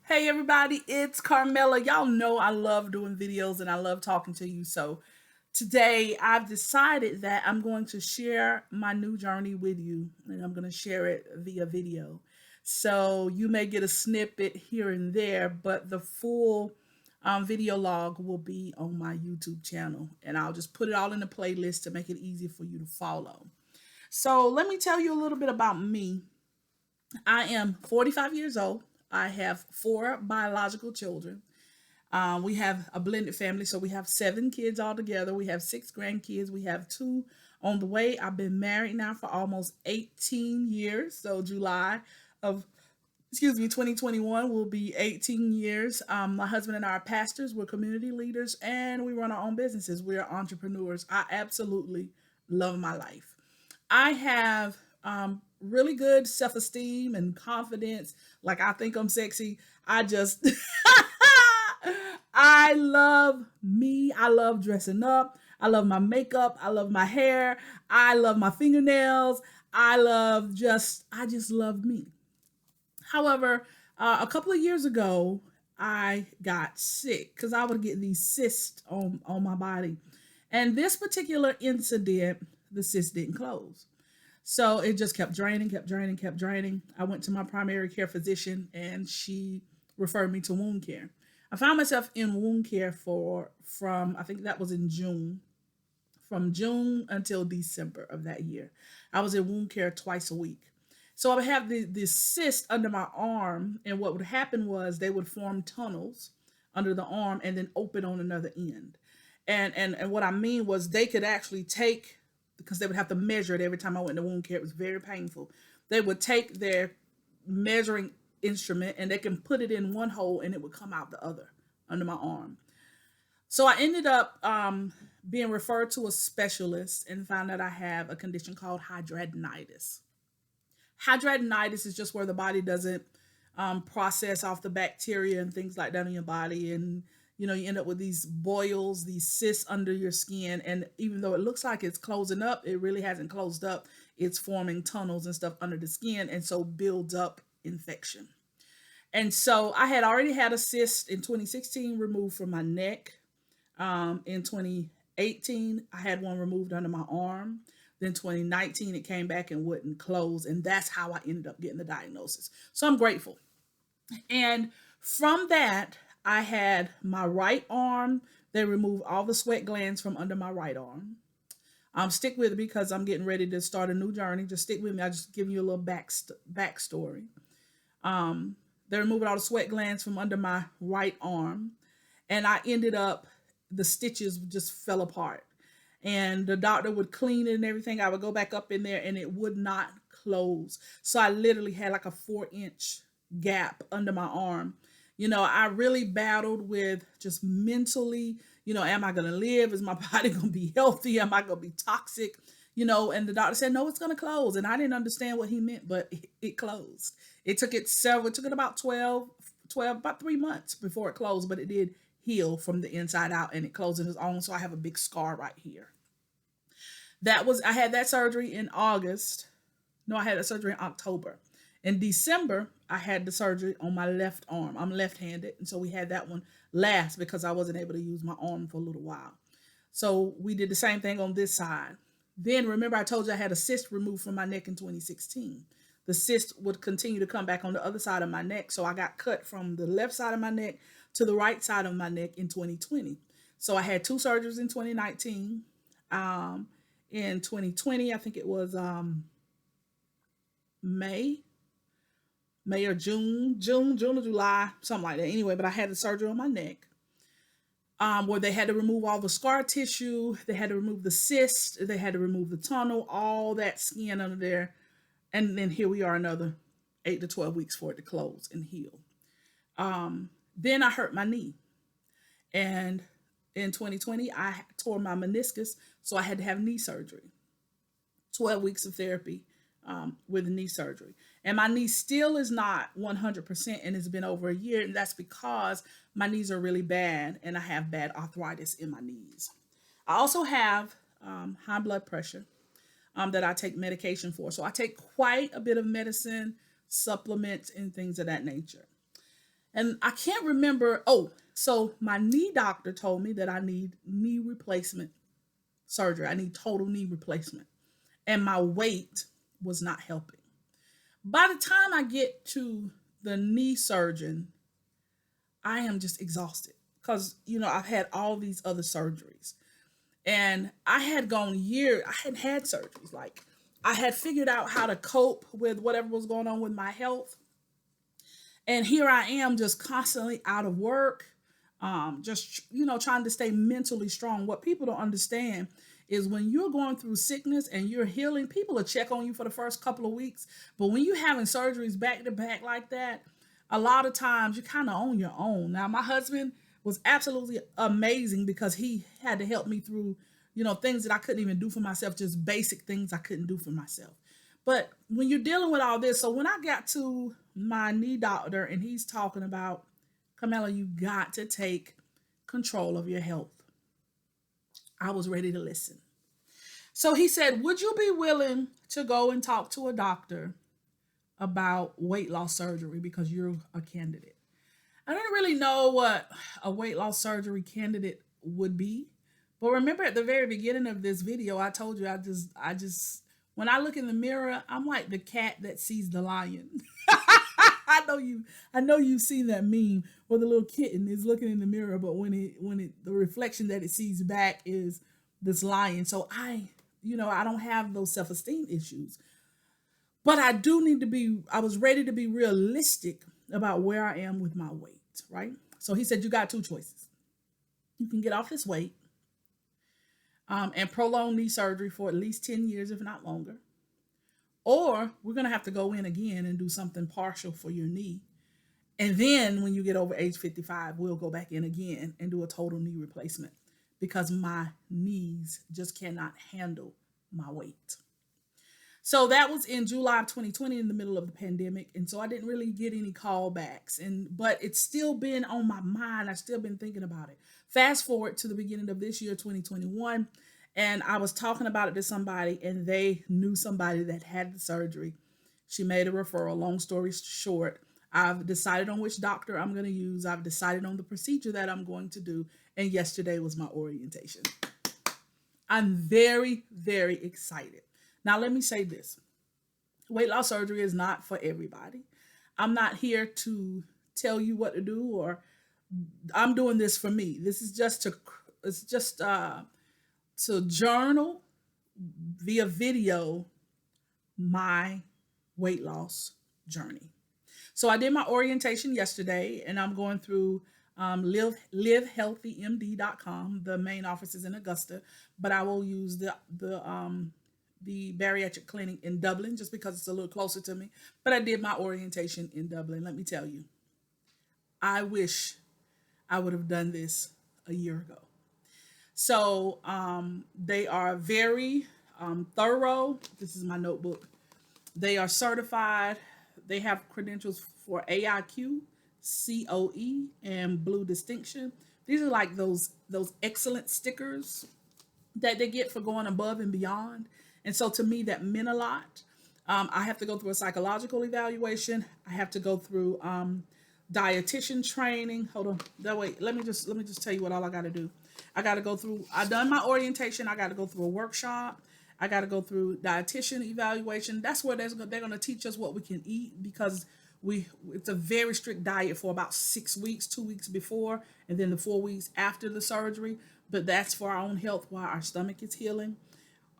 Hey everybody, it's Carmela. Y'all know I love doing videos and I love talking to you. So today I've decided that I'm going to share my new journey with you and I'm going to share it via video. So you may get a snippet here and there, but the full video log will be on my YouTube channel and I'll just put it all in a playlist to make it easy for you to follow. So let me tell you a little bit about me. I am 45 years old. I have four biological children. We have a blended family, so we have seven kids altogether. We have six grandkids. We have two on the way. I've been married now for almost 18 years. So July of 2021 will be 18 years. My husband and I are pastors. We're community leaders, and we run our own businesses. We are entrepreneurs. I absolutely love my life. I have really good self esteem and confidence. Like, I think I'm sexy. I just, I love me. I love dressing up. I love my makeup. I love my hair. I love my fingernails. I just love me. However, a couple of years ago, I got sick because I would get these cysts on my body. And this particular incident, the cyst didn't close. So it just kept draining, kept draining, kept draining. I went to my primary care physician and she referred me to wound care. I found myself in wound care from I think that was in June, from June until December of that year. I was in wound care twice a week. So I would have this cyst under my arm, and what would happen was they would form tunnels under the arm and then open on another end. And what I mean was they could actually take, because they would have to measure it every time I went to wound care. It was very painful. They would take their measuring instrument and they can put it in one hole and it would come out the other under my arm. So I ended up being referred to a specialist and found that I have a condition called hidradenitis. Hidradenitis is just where the body doesn't process off the bacteria and things like that in your body, and you end up with these boils, these cysts under your skin, and even though it looks like it's closing up, it really hasn't closed up. It's forming tunnels and stuff under the skin, and so builds up infection. And so I had already had a cyst in 2016 removed from my neck. In 2018, I had one removed under my arm. Then 2019, it came back and wouldn't close. And that's how I ended up getting the diagnosis. So I'm grateful. And from that, I had my right arm. They removed all the sweat glands from under my right arm. Stick with me because I'm getting ready to start a new journey. Just stick with me. I just giving you a little backstory. They removed all the sweat glands from under my right arm, and I ended up, the stitches just fell apart. And the doctor would clean it and everything. I would go back up in there and it would not close. So I literally had like a 4-inch gap under my arm. I really battled with just mentally, am I going to live? Is my body going to be healthy? Am I going to be toxic? And the doctor said, no, it's going to close. And I didn't understand what he meant, but it closed. It took it about 12, about 3 months before it closed, but it did heal from the inside out and it closed on its own. So I have a big scar right here. I had that surgery in August. No, I had that surgery in October. In December, I had the surgery on my left arm. I'm left handed. And so we had that one last because I wasn't able to use my arm for a little while. So we did the same thing on this side. Then remember, I told you I had a cyst removed from my neck in 2016. The cyst would continue to come back on the other side of my neck. So I got cut from the left side of my neck to the right side of my neck in 2020. So I had two surgeries in 2019. In 2020, I think it was May, May or June or July, something like that. Anyway, but I had the surgery on my neck, where they had to remove all the scar tissue, they had to remove the cyst, they had to remove the tunnel, all that skin under there, and then here we are, another 8 to 12 weeks for it to close and heal. Then I hurt my knee, and in 2020 I tore my meniscus, so I had to have knee surgery. 12 weeks of therapy with knee surgery. And my knee still is not 100%, and it's been over a year. And that's because my knees are really bad and I have bad arthritis in my knees. I also have high blood pressure that I take medication for. So I take quite a bit of medicine, supplements, and things of that nature. And I can't remember. Oh, so my knee doctor told me that I need knee replacement surgery. I need total knee replacement. And my weight was not helping. By the time I get to the knee surgeon, I am just exhausted because, I've had all these other surgeries. And I had gone years, I had had surgeries. Like, I had figured out how to cope with whatever was going on with my health. And here I am just constantly out of work, just, trying to stay mentally strong. What people don't understand is when you're going through sickness and you're healing, people will check on you for the first couple of weeks. But when you're having surgeries back to back like that, a lot of times you're kind of on your own. Now, my husband was absolutely amazing because he had to help me through, things that I couldn't even do for myself, just basic things I couldn't do for myself. But when you're dealing with all this, so when I got to my knee doctor and he's talking about, Camilla, you got to take control of your health. I was ready to listen. So he said, would you be willing to go and talk to a doctor about weight loss surgery because you're a candidate? I didn't really know what a weight loss surgery candidate would be. But remember at the very beginning of this video, I told you I just when I look in the mirror, I'm like the cat that sees the lion. I know you've seen that meme where the little kitten is looking in the mirror, but the reflection that it sees back is this lion. So I don't have those self-esteem issues. But I was ready to be realistic about where I am with my weight, right? So he said, you got two choices. You can get off this weight and prolong knee surgery for at least 10 years, if not longer. Or we're going to have to go in again and do something partial for your knee. And then when you get over age 55, we'll go back in again and do a total knee replacement because my knees just cannot handle my weight. So that was in July of 2020 in the middle of the pandemic. And so I didn't really get any callbacks. But it's still been on my mind. I've still been thinking about it. Fast forward to the beginning of this year, 2021. And I was talking about it to somebody and they knew somebody that had the surgery. She made a referral. Long story short, I've decided on which doctor I'm going to use. I've decided on the procedure that I'm going to do. And yesterday was my orientation. I'm very, very excited. Now, let me say this. Weight loss surgery is not for everybody. I'm not here to tell you what to do, or I'm doing this for me. This is just to journal via video my weight loss journey. So I did my orientation yesterday, and I'm going through livehealthymd.com. The main office is in Augusta, but I will use the bariatric clinic in Dublin just because it's a little closer to me. But I did my orientation in Dublin. Let me tell you, I wish I would have done this a year ago. So they are very thorough. This is my notebook. They are certified. They have credentials for AIQ, COE, and Blue Distinction. These are like those excellent stickers that they get for going above and beyond. And so to me, that meant a lot. I have to go through a psychological evaluation. I have to go through dietitian training. Hold on. That way, let me just tell you what all I got to do. I got to go through. I've done my orientation. I got to go through a workshop. I got to go through dietitian evaluation. That's where they're going to teach us what we can eat because it's a very strict diet for about 6 weeks, 2 weeks before, and then the 4 weeks after the surgery. But that's for our own health while our stomach is healing.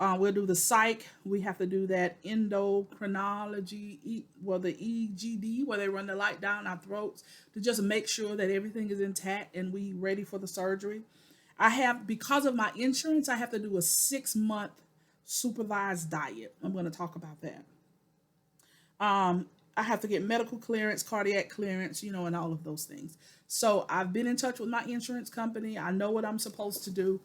We'll do the psych. We have to do that endocrinology, the EGD, where they run the light down our throats to just make sure that everything is intact and we ready for the surgery. Because of my insurance, I have to do a 6-month supervised diet. I'm going to talk about that. I have to get medical clearance, cardiac clearance, and all of those things. So I've been in touch with my insurance company. I know what I'm supposed to do.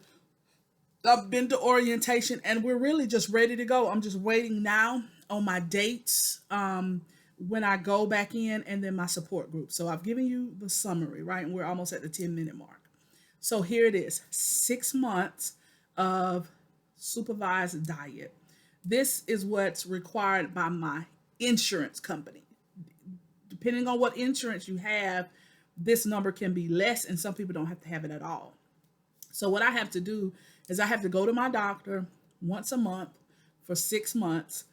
I've been to orientation and we're really just ready to go. I'm just waiting now on my dates when I go back in and then my support group. So I've given you the summary, right? And we're almost at the 10-minute mark. So here it is, 6 months of supervised diet. This is what's required by my insurance company. Depending on what insurance you have, this number can be less, and some people don't have to have it at all. So what I have to do is I have to go to my doctor once a month for 6 months.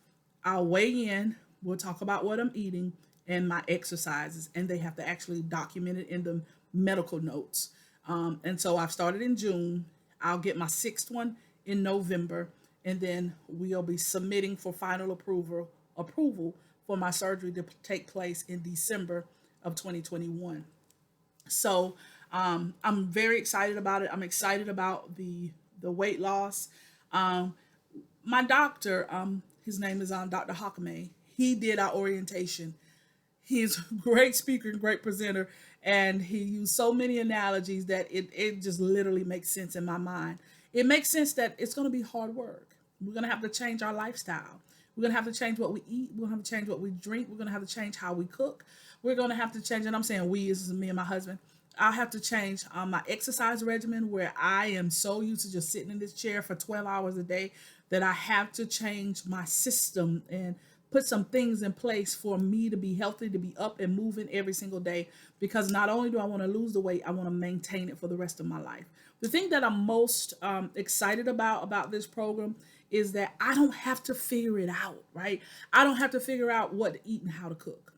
I'll weigh in. We'll talk about what I'm eating and my exercises, and they have to actually document it in the medical notes. And so I've started in June. I'll get my sixth one in November, and then we'll be submitting for final approval for my surgery to take place in December of 2021. So I'm very excited about it. I'm excited about the weight loss. Um, my doctor, his name is Dr. Hakame. He did our orientation. He's a great speaker and great presenter, and he used so many analogies that it just literally makes sense in my mind. It makes sense that it's going to be hard work. We're going to have to change our lifestyle. We're going to have to change what we eat. We're going to have to change what we drink. We're going to have to change how we cook. We're going to have to change, and I'm saying we, this is me and my husband. I'll have to change my exercise regimen, where I am so used to just sitting in this chair for 12 hours a day that I have to change my system and put some things in place for me to be healthy, to be up and moving every single day. Because not only do I want to lose the weight, I want to maintain it for the rest of my life. The thing that I'm most excited about this program is that I don't have to figure it out, right? I don't have to figure out what to eat and how to cook,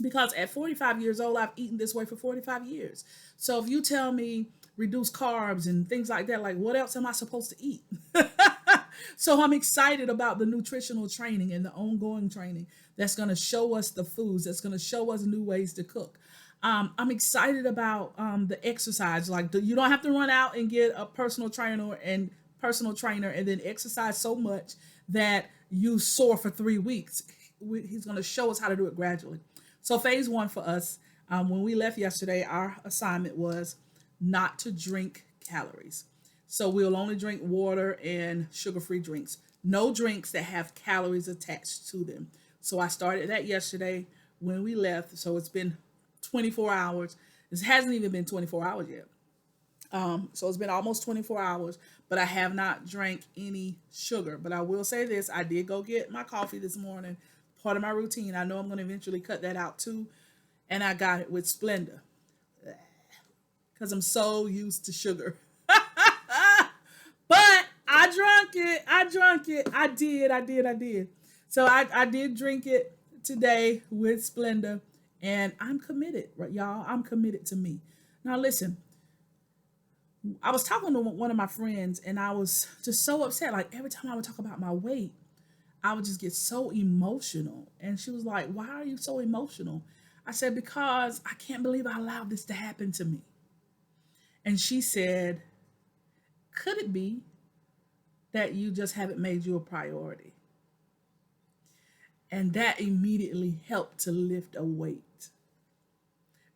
because at 45 years old, I've eaten this way for 45 years. So if you tell me reduce carbs and things like that, like what else am I supposed to eat? So I'm excited about the nutritional training and the ongoing training that's going to show us the foods, that's going to show us new ways to cook. I'm excited about the exercise. Like you don't have to run out and get a personal trainer and then exercise so much that you soar for 3 weeks. He's going to show us how to do it gradually. So phase one for us, when we left yesterday, our assignment was not to drink calories. So we'll only drink water and sugar-free drinks. No drinks that have calories attached to them. So I started that yesterday when we left. So it's been 24 hours. This hasn't even been 24 hours yet. So it's been almost 24 hours, but I have not drank any sugar. But I will say this, I did go get my coffee this morning, part of my routine. I know I'm going to eventually cut that out too. And I got it with Splenda because I'm so used to sugar. But I drank it. I did. So I did drink it today with Splenda, and I'm committed, right, y'all? I'm committed to me. Now, listen, I was talking to one of my friends, and I was just so upset. Like, every time I would talk about my weight, I would just get so emotional. And she was like, "Why are you so emotional?" I said, "Because I can't believe I allowed this to happen to me." And she said, "Could it be that you just haven't made you a priority?" And that immediately helped to lift a weight.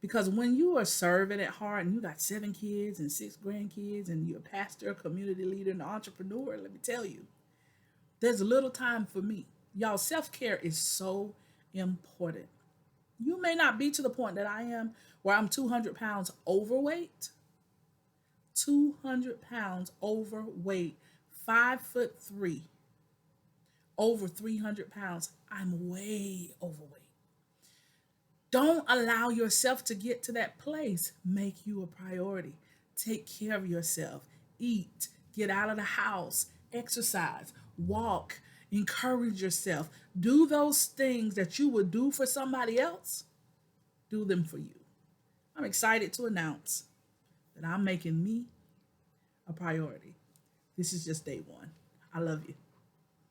Because when you are serving at heart and you got 7 kids and 6 grandkids and you're a pastor, a community leader, and an entrepreneur, let me tell you, there's a little time for me. Y'all, self-care is so important. You may not be to the point that I am, where I'm 200 pounds overweight. 200 pounds overweight, 5'3", over 300 pounds. I'm way overweight. Don't allow yourself to get to that place. Make you a priority. Take care of yourself. Eat. Get out of the house. Exercise. Walk. Encourage yourself. Do those things that you would do for somebody else. Do them for you. I'm excited to announce that I'm making me a priority. This is just day one. I love you.